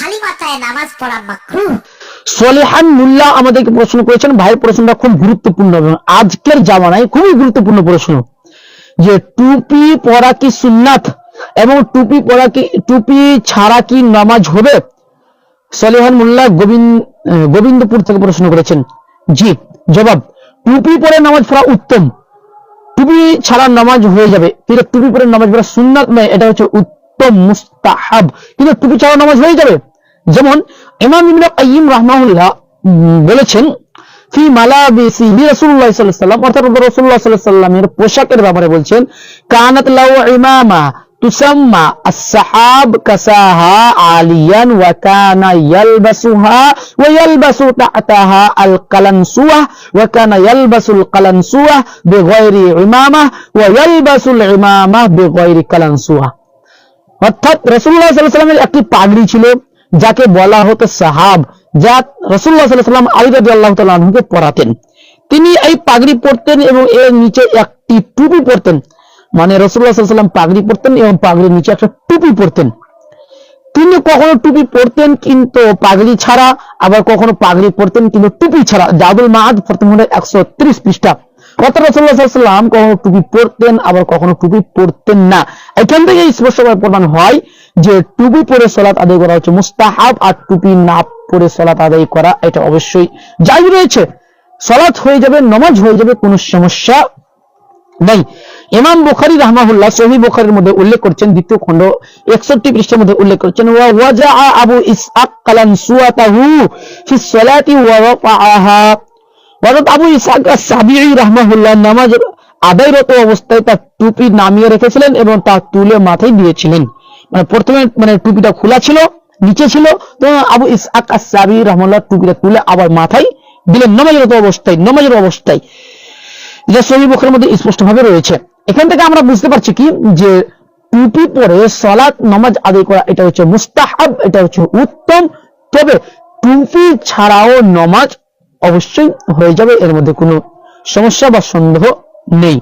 খালি মাথায় নামাজ পড়া মাকরুহ। সলিহান মোল্লা আমাদেরকে প্রশ্ন করেছেন, ভাই প্রশ্নটা খুব গুরুত্বপূর্ণ এবং আজকের জামানায় খুবই গুরুত্বপূর্ণ প্রশ্ন, যে টুপি পরা কি সুন্নাত এবং টুপি ছাড়া কি নামাজ হবে? সলিহান মোল্লা গোবিন্দপুর থেকে প্রশ্ন করেছেন। জি, জবাব, টুপি পরে নামাজ পড়া উত্তম, টুপি ছাড়া নামাজ হয়ে যাবে, কিন্তু টুপি পরে নামাজ পড়া সুন্নাত নয়, এটা হচ্ছে উত্তম মুস্তাহাব, কিন্তু টুপি ছাড়া নামাজ হয়ে যাবে। যেমন ইমাম ইবনে কাইয়িম রাহমাহুল্লাহ বলেছেন ফি মালাবিসি রাসূলুল্লাহ সাল্লাল্লাহু আলাইহি ওয়াসাল্লাম, অর্থাৎ রাসূলুল্লাহ সাল্লাল্লাহু আলাইহি ওয়াসাল্লামের পোশাকের ব্যাপারে বলছেন, কানাত লাহু ইমামা তুসাম্মা আস-সাহাব কাসাহা আলিয়ান ওয়া কানা ইয়ালবাসু তা'তাহা আল-কালানসুয়া ওয়া কানা ইয়ালবাসুল কালানসুয়া বিগায়রি ইমামা ওয়া ইয়ালবাসুল ইমামা বিগায়রি কালানসুয়া। অর্থাৎ রাসূলুল্লাহ সাল্লাল্লাহু আলাইহি ওয়াসাল্লামের একটি পাগড়ি ছিল যাকে বলা হতো সাহাব, যা রাসূলুল্লাহ সাল্লাল্লাহু আলাইহি ওয়াসাল্লাম আলী রাদিয়াল্লাহু তাআলা আনহুকে পরাতেন। তিনি এই পাগড়ি পরতেন এবং এর নিচে একটি টুপি পরতেন, মানে রাসূলুল্লাহ সাল্লাল্লাহু আলাইহি ওয়াসাল্লাম পাগড়ি পরতেন এবং পাগড়ির নিচে একটা টুপি পরতেন। তিনি কখনো টুপি পরতেন কিন্তু পাগড়ি ছাড়া, আবার কখনো পাগড়ি পরতেন কিন্তু টুপি ছাড়া। জাদুল মাআদ প্রথম খণ্ডের 130 পৃষ্ঠা। অর্থাৎ রাসূলুল্লাহ সাল্লাল্লাহু আলাইহি ওয়াসাল্লাম কখনো টুপি পরতেন, আবার কখনো টুপি পরতেন না। এখান থেকে স্পষ্টভাবে প্রমাণ হয় যে টুপি পরে সালাত আদায় করা হচ্ছে মুস্তাহাব, আর টুপি না পরে সালাত আদায় করা এটা অবশ্যই জায়েজ রয়েছে। সালাত হয়ে যাবে, নামাজ হয়ে যাবে, কোনো সমস্যা নাই। ইমাম বুখারী রাহমাহুল্লাহ সহিহ বুখারীর মধ্যে উল্লেখ করেছেন, দ্বিতীয় খণ্ড 61 পৃষ্ঠার মধ্যে উল্লেখ করেছেন, ওয়া ওয়াজা আবু ইসহাক কালানসুয়াতাহু ফি সলাতি ওয়া রাফাআহা। হযরত আবু ইসহাক আস-সাবিঈ রাহমাহুল্লাহ নামাজ আদায়রত অবস্থায় তার টুপি নামিয়ে রেখেছিলেন এবং তা তুলে মাথায় দিয়েছিলেন। মানে প্রথমে টুপিটা খোলা ছিল, নিচে ছিল, তো আবু ইসহাক আস-সাবিঈ রাহমাহুল্লাহ টুপিটা তুলে আবার মাথায় দিলেন নামাজরত অবস্থায়। যা সহিহ বুখারীর মধ্যে স্পষ্টভাবে রয়েছে। এখান থেকে আমরা বুঝতে পারছি কি, যে টুপি পরে সালাত নামাজ আদায় করা এটা হচ্ছে মুস্তাহাব, এটা হচ্ছে উত্তম, তবে টুপি ছাড়াও নামাজ অবশ্যই হয়ে যাবে, এর মধ্যে কোনো সমস্যা বা সন্দেহ নেই।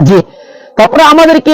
জি, তারপরে আমাদেরকে